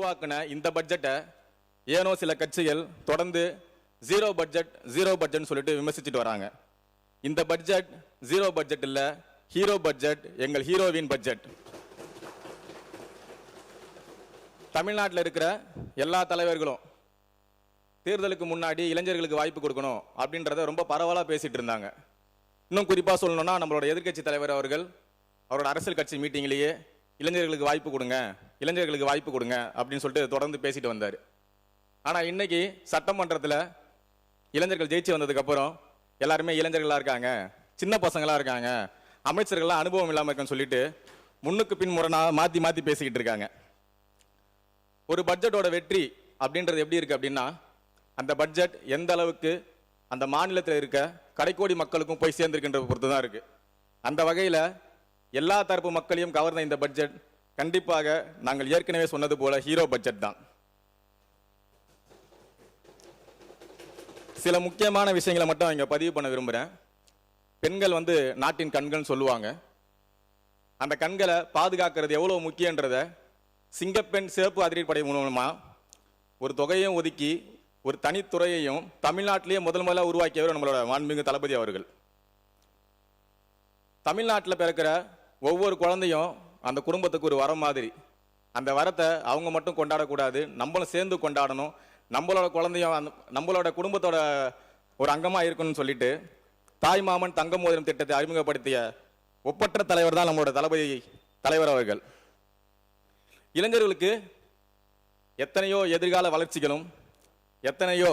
உருவாக்கின இந்த பட்ஜெட்டை ஏனோ சில கட்சிகள் தொடர்ந்து ஜீரோ பட்ஜெட் சொல்லிட்டு விமர்சிச்சுட்டு வராங்க. இந்த பட்ஜெட் ஜீரோ பட்ஜெட் இல்ல, ஹீரோ பட்ஜெட், எங்கள் ஹீரோவின் பட்ஜெட். தமிழ்நாட்டில் இருக்கிற எல்லா தலைவர்களும் தேர்தலுக்கு முன்னாடி இளைஞர்களுக்கு வாய்ப்பு கொடுக்கணும் அப்படின்றத ரொம்ப பரவலாக பேசிட்டு இருந்தாங்க. இன்னும் குறிப்பாக சொல்லணும்னா நம்மளோட எதிர்க்கட்சி தலைவர் அவர்கள் அவரோட அரசியல் கட்சி மீட்டிங்லேயே இளைஞர்களுக்கு வாய்ப்பு கொடுங்க அப்படின்னு சொல்லிட்டு தொடர்ந்து பேசிட்டு வந்தார். ஆனால் இன்னைக்கு சட்டமன்றத்தில் இளைஞர்கள் ஜெயிச்சு வந்ததுக்கு அப்புறம் எல்லாருமே இளைஞர்களாக இருக்காங்க, சின்ன பசங்களாக இருக்காங்க, அமைச்சர்கள்லாம் அனுபவம் இல்லாமல் இருக்குன்னு சொல்லிட்டு முன்னுக்கு பின் முரணா மாற்றி பேசிக்கிட்டு இருக்காங்க. ஒரு பட்ஜெட்டோட வெற்றி அப்படின்றது எப்படி இருக்கு அப்படின்னா, அந்த பட்ஜெட் எந்த அளவுக்கு அந்த மாநிலத்தில் இருக்க கடைக்கோடி மக்களுக்கும் போய் சேர்ந்திருக்கின்ற பொறுத்து தான் இருக்கு. அந்த வகையில் எல்லா தரப்பு மக்களையும் கவர்ந்த இந்த பட்ஜெட் கண்டிப்பாக நாங்கள் ஏற்கனவே சொன்னது போல ஹீரோ பட்ஜெட் தான். சில முக்கியமான விஷயங்களை மட்டும் இங்கே பதிவு பண்ண விரும்புகிறேன். பெண்கள் நாட்டின் கண்கள்னு சொல்லுவாங்க. அந்த கண்களை பாதுகாக்கிறது எவ்வளோ முக்கியன்றத சிங்கப்பெண் சிறப்பு அதிரடிப்படை மூலமா ஒரு தொகையும் ஒதுக்கி ஒரு தனித்துறையையும் தமிழ்நாட்டிலேயே முதல்ல உருவாக்கியவர் நம்மளோட மாண்புமிகு தளபதி அவர்கள். தமிழ்நாட்டில் பிறக்கிற ஒவ்வொரு குழந்தையும் அந்த குடும்பத்துக்கு ஒரு வரம் மாதிரி. அந்த வரத்தை அவங்க மட்டும் கொண்டாடக்கூடாது, நம்மளும் சேர்ந்து கொண்டாடணும். நம்மளோட குழந்தையும் நம்மளோட குடும்பத்தோட ஒரு அங்கமாக இருக்கணும்னு சொல்லிட்டு தாய் மாமன் தங்க மோதிரம் திட்டத்தை அறிமுகப்படுத்திய ஒப்பற்ற தலைவர் தான் நம்மளோட தளபதி தலைவர் அவர்கள். இளைஞர்களுக்கு எத்தனையோ எதிர்கால வளர்ச்சிகளும் எத்தனையோ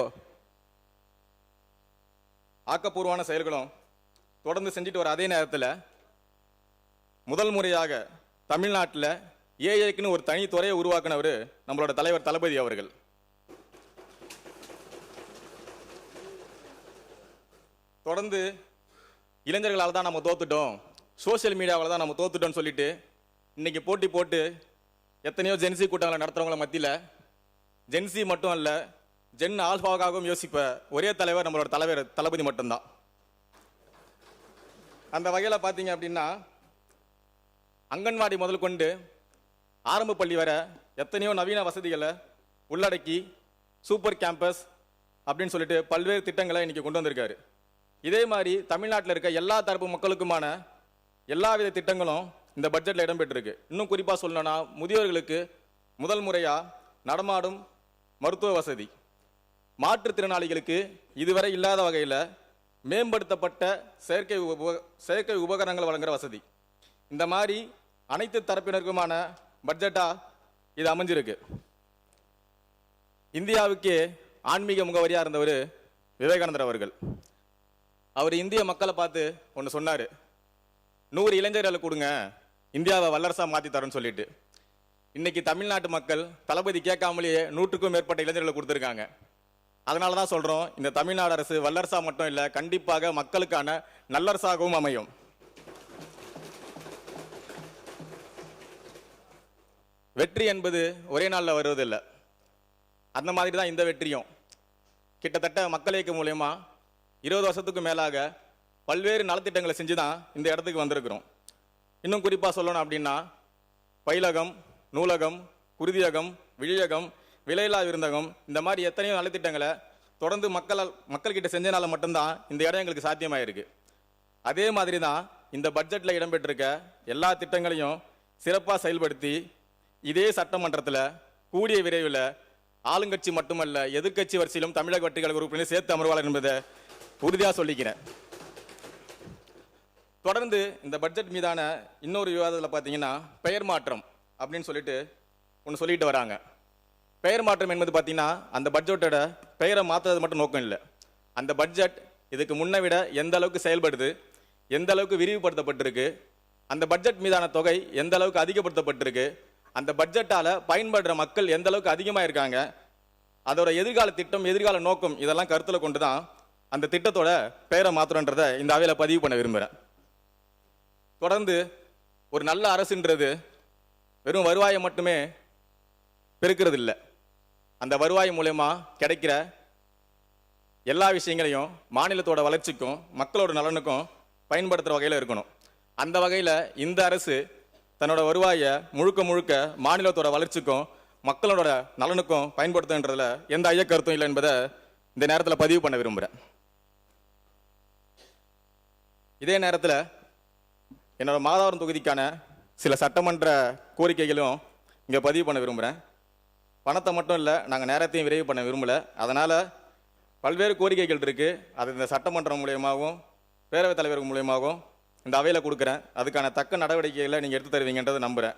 ஆக்கப்பூர்வமான செயல்களும் தொடர்ந்து செஞ்சுட்டு வர அதே நேரத்தில் முதல் முறையாக தமிழ்நாட்டில் ஏஐக்குன்னு ஒரு தனித்துறையை உருவாக்கினவர் நம்மளோட தலைவர் தளபதி அவர்கள். தொடர்ந்து இளைஞர்களால் தான் நம்ம தோத்துட்டோம், சோசியல் மீடியாவில் தான் நம்ம தோத்துட்டோம்னு சொல்லிட்டு இன்னைக்கு போட்டி போட்டு எத்தனையோ ஜென்சி கூட்டங்களை நடத்துறவங்கள மத்தியில் ஜென்சி மட்டும் அல்ல, ஜென் ஆல்பாவாகவும் யோசிப்ப ஒரே தலைவர் நம்மளோட தளபதி மட்டும்தான். அந்த வகையில் பார்த்தீங்க அப்படின்னா அங்கன்வாடி முதல் கொண்டு ஆரம்ப பள்ளி வர எத்தனையோ நவீன வசதிகளை உள்ளடக்கி சூப்பர் கேம்பஸ் அப்படின்னு சொல்லிட்டு பல்வேறு திட்டங்களை இன்னைக்கு கொண்டு வந்திருக்காரு. இதே மாதிரி தமிழ்நாட்டில் இருக்க எல்லா தரப்பு மக்களுக்குமான எல்லாவித திட்டங்களும் இந்த பட்ஜெட்டில் இடம்பெற்றிருக்கு. இன்னும் குறிப்பாக சொல்லணும்னா முதியோர்களுக்கு முதல் முறையாக நடமாடும் மருத்துவ வசதி, மாற்றுத்திறனாளிகளுக்கு இதுவரை இல்லாத வகையில் மேம்படுத்தப்பட்ட செயற்கை உபகரணங்கள் வழங்குற வசதி, இந்த மாதிரி அனைத்து தரப்பினருக்குமான பட்ஜெட்டாக இது அமைஞ்சிருக்கு. இந்தியாவுக்கே ஆன்மீக முகவரியாக இருந்தவர் விவேகானந்தர் அவர்கள். அவர் இந்திய மக்களை பார்த்து ஒன்று சொன்னார், 100 இளைஞர்களை கொடுங்க, இந்தியாவை வல்லரசாக மாற்றி தரேன்னு சொல்லிட்டு. இன்னைக்கு தமிழ்நாட்டு மக்கள் தளபதி கேட்காமலேயே 100க்கும் மேற்பட்ட இளைஞர்களை கொடுத்துருக்காங்க. அதனால தான் சொல்கிறோம், இந்த தமிழ்நாடு அரசு வல்லரசா மட்டும் இல்லை, கண்டிப்பாக மக்களுக்கான நல்லரசாகவும் அமையும். வெற்றி என்பது ஒரே நாளில் வருவதில்லை. அந்த மாதிரி தான் இந்த வெற்றியும். கிட்டத்தட்ட மக்கள் இயக்கம் மூலயமா 20 வருஷத்துக்கு மேலாக பல்வேறு நலத்திட்டங்களை செஞ்சு தான் இந்த இடத்துக்கு வந்திருக்கிறோம். இன்னும் குறிப்பாக சொல்லணும் அப்படின்னா பயிலகம், நூலகம், குருதியகம், விழியகம், விலையில்லா விருந்தகம், இந்த மாதிரி எத்தனையோ நலத்திட்டங்களை தொடர்ந்து மக்கள்கிட்ட செஞ்சனால மட்டும்தான் இந்த இடம் எங்களுக்கு சாத்தியமாயிருக்கு. அதே மாதிரி தான் இந்த பட்ஜெட்டில் இடம்பெற்றிருக்க எல்லா திட்டங்களையும் சிறப்பாக செயல்படுத்தி இதே சட்டமன்றத்தில் கூடிய விரைவில் ஆளுங்கட்சி மட்டுமல்ல எதிர்கட்சி வரிசையிலும் தமிழக வெற்றிகள் உறுப்பினர் சேர்த்து அமர்வாளர் என்பதை உறுதியாக சொல்லிக்கிறேன். தொடர்ந்து இந்த பட்ஜெட் மீதான இன்னொரு விவாதத்தில் பார்த்தீங்கன்னா பெயர் மாற்றம் அப்படின்னு சொல்லிட்டு ஒன்று சொல்லிட்டு வராங்க. பெயர் மாற்றம் என்பது பார்த்தீங்கன்னா அந்த பட்ஜெட்டோட பெயரை மாற்றுறது மட்டும் நோக்கம் இல்லை. அந்த பட்ஜெட் இதுக்கு முன்னை விட எந்த அளவுக்கு செயல்படுது, எந்த அளவுக்கு விரிவுபடுத்தப்பட்டிருக்கு, அந்த பட்ஜெட் மீதான தொகை எந்த அளவுக்கு அதிகப்படுத்தப்பட்டிருக்கு, அந்த பட்ஜெட்டால் பயன்படுற மக்கள் எந்த அளவுக்கு அதிகமாக இருக்காங்க, அதோட எதிர்கால திட்டம், எதிர்கால நோக்கம், இதெல்லாம் கருத்தில் கொண்டு தான் அந்த திட்டத்தோட பெயரை மாற்றுறன்றதை இந்த அவையில் பதிவு பண்ண விரும்புகிறேன். தொடர்ந்து ஒரு நல்ல அரசுன்றது வெறும் வருவாயை மட்டுமே பெருக்கிறது இல்லை. அந்த வருவாய் மூலமா கிடைக்கிற எல்லா விஷயங்களையும் மாநிலத்தோட வளர்ச்சிக்கும் மக்களோட நலனுக்கும் பயன்படுத்துகிற வகையில் இருக்கணும். அந்த வகையில் இந்த அரசு தன்னோட வருவாயை முழுக்க மாநிலத்தோட வளர்ச்சிக்கும் மக்களோட நலனுக்கும் பயன்படுத்துன்றதுல எந்த ஐய கருத்தும் இல்லை என்பதை இந்த நேரத்தில் பதிவு பண்ண விரும்புகிறேன். இதே நேரத்தில் என்னோட மாதாவரம் தொகுதிக்கான சில சட்டமன்ற கோரிக்கைகளும் இங்கே பதிவு பண்ண விரும்புகிறேன். பணத்தை மட்டும் இல்லை, நாங்கள் நேரத்தையும் விரைவு பண்ண விரும்பலை. அதனால் பல்வேறு கோரிக்கைகள் இருக்குது. அது இந்த சட்டமன்றம் மூலியமாகவும் பேரவைத் தலைவர்கள் மூலியமாகவும் இந்த அவையில் கொடுக்குறேன். அதுக்கான தக்க நடவடிக்கைகளை நீங்கள் எடுத்து தருவீங்கன்றதை நம்புகிறேன்.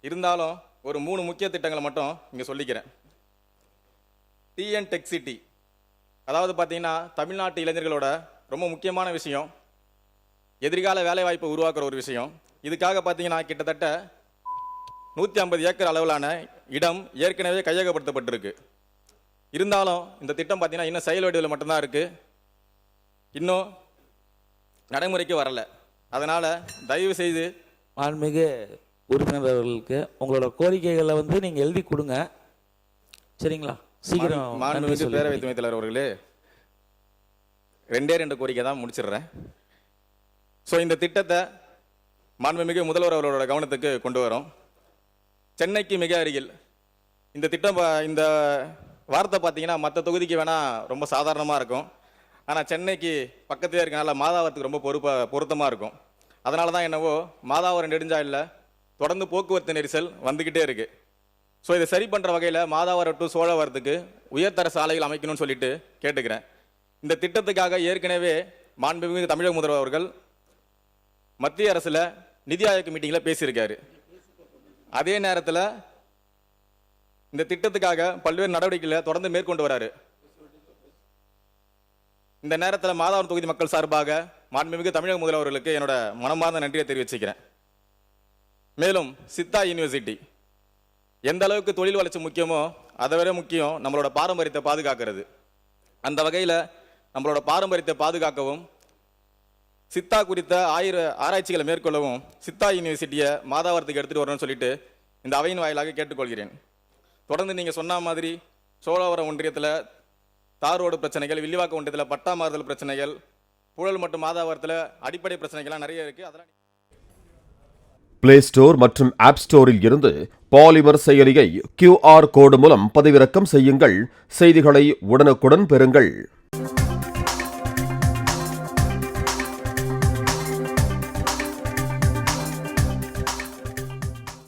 இருந்தாலும் ஒரு 3 முக்கிய திட்டங்களை மட்டும் இங்கே சொல்லிக்கிறேன். டிஎன் டெக் சிட்டி, அதாவது பார்த்தீங்கன்னா தமிழ்நாட்டு இளைஞர்களோட ரொம்ப முக்கியமான விஷயம், எதிர்கால வேலைவாய்ப்பை உருவாக்குற ஒரு விஷயம். இதுக்காக பார்த்தீங்கன்னா கிட்டத்தட்ட 150 ஏக்கர் அளவிலான இடம் ஏற்கனவே கையகப்படுத்தப்பட்டிருக்கு. இருந்தாலும் இந்த திட்டம் பார்த்தீங்கன்னா இன்னும் செயல் வடிவில் மட்டும்தான் இருக்குது, இன்னும் நடைமுறைக்கு வரலை. அதனால் தயவு செய்து மாண்புமிகு உறுப்பினர்களுக்கு உங்களோட கோரிக்கைகளை வந்து நீங்கள் எழுதி கொடுங்க, சரிங்களா? சீக்கிரம். மாண்புமிகு பேரவைத் துணைத் தலைவர் அவர்களே, 2 கோரிக்கை தான் முடிச்சிடுறேன். ஸோ இந்த திட்டத்தை மாண்புமிகு முதல்வர் அவர்களோட கவனத்துக்கு கொண்டு வரோம். சென்னைக்கு மிக அருகில் இந்த திட்டம், இந்த வார்த்தை பார்த்தீங்கன்னா மற்ற தொகுதிக்கு வேணால் ரொம்ப சாதாரணமாக இருக்கும், ஆனால் சென்னைக்கு பக்கத்திலே இருக்கனால மாதாவரத்துக்கு ரொம்ப பொருத்தமாக இருக்கும். அதனால தான் என்னவோ மாதாவரம் நெடுஞ்சாலையில் தொடர்ந்து போக்குவரத்து நெரிசல் வந்துக்கிட்டே இருக்குது. ஸோ இதை சரி பண்ணுற வகையில் மாதாவரம் டு சோழவரத்துக்கு உயர்தர சாலைகள் அமைக்கணும்னு சொல்லிட்டு கேட்டுக்கிறேன். இந்த திட்டத்துக்காக ஏற்கனவே மாண்புமிகு தமிழக முதல்வர் அவர்கள் மத்திய அரசில் நிதி ஆயோக் மீட்டிங்கில் பேசியிருக்காரு. அதே நேரத்தில் இந்த திட்டத்துக்காக பல்வேறு நடவடிக்கைகளை தொடர்ந்து மேற்கொண்டு வராரு. இந்த நேரத்தில் மாதாவரம் தொகுதி மக்கள் சார்பாக மாண்புமிகு தமிழக முதல்வர்களுக்கு என்னோட மனமார்ந்த நன்றியை தெரிவிச்சுக்கிறேன். மேலும் சித்தா யூனிவர்சிட்டி எந்த அளவுக்கு தொழில் வளர்ச்சி முக்கியமோ அதை விட முக்கியம் நம்மளோட பாரம்பரியத்தை பாதுகாக்கிறது. அந்த வகையில் நம்மளோட பாரம்பரியத்தை பாதுகாக்கவும் சித்தா குறித்த ஆராய்ச்சிகளை மேற்கொள்ளவும் சித்தா யூனிவர்சிட்டியை மாதாவரத்துக்கு எடுத்துகிட்டு வரணும்னு சொல்லிட்டு இந்த அவையின் வாயிலாக கேட்டுக்கொள்கிறேன். தொடர்ந்து நீங்கள் சொன்ன மாதிரி சோழவரம் ஒன்றியத்தில் தார் ரோடு பிரச்சனைகள், வில்லிவாக்கம் ஒன்றியத்தில் பட்டா மாறுதல் பிரச்சனைகள், புழல் மற்றும் மாதாவரத்தில் அடிப்படை பிரச்சனைகள்லாம் நிறைய இருக்குது. அதெல்லாம் பிளே ஸ்டோர் மற்றும் ஆப் ஸ்டோரில் இருந்து பாலிமர் செயலியை QR கோடு மூலம் பதிவிறக்கம் செய்யுங்கள். செய்திகளை உடனுக்குடன் பெறுங்கள்.